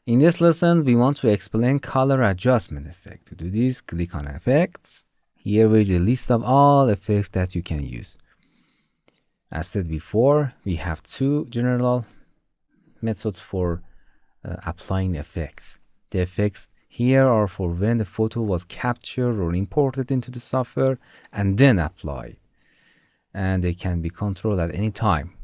In this lesson, we want to explain color adjustment effect. To do this, click on effects. Here is a list of all effects that you can use. As said before, we have two general methods for applying effects. The effects here are for when the photo was captured or imported into the software and then applied. And they can be controlled at any time.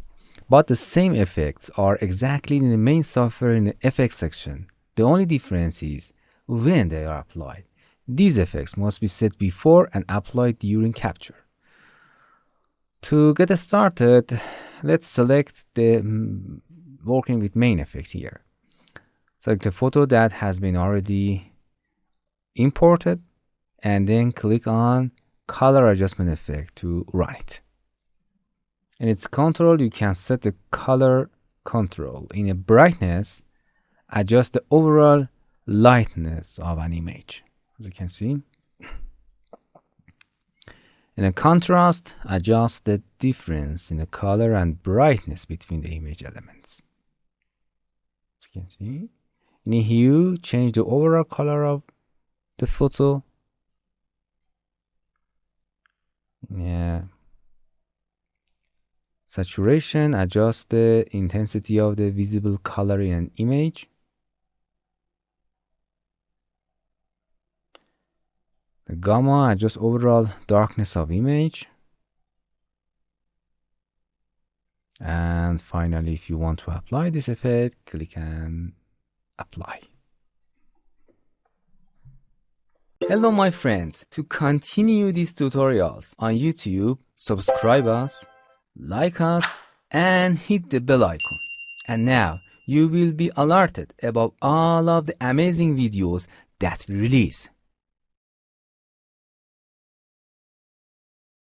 But the same effects are exactly in the main software in the effects section. The only difference is when they are applied. These effects must be set before and applied during capture. To get started, let's select the working with main effects here. Select a photo that has been already imported and then click on color adjustment effect to run it. In its control, you can set the color control. In a brightness, adjust the overall lightness of an image, as you can see. In a contrast, adjust the difference in the color and brightness between the image elements. As you can see. In a hue, change the overall color of the photo. Saturation, adjust the intensity of the visible color in an image. The gamma, adjust overall darkness of image. And finally, if you want to apply this effect, click and apply. Hello my friends, to continue these tutorials on YouTube, subscribe us, like us, and hit the bell icon. And now you will be alerted about all of the amazing videos that we release.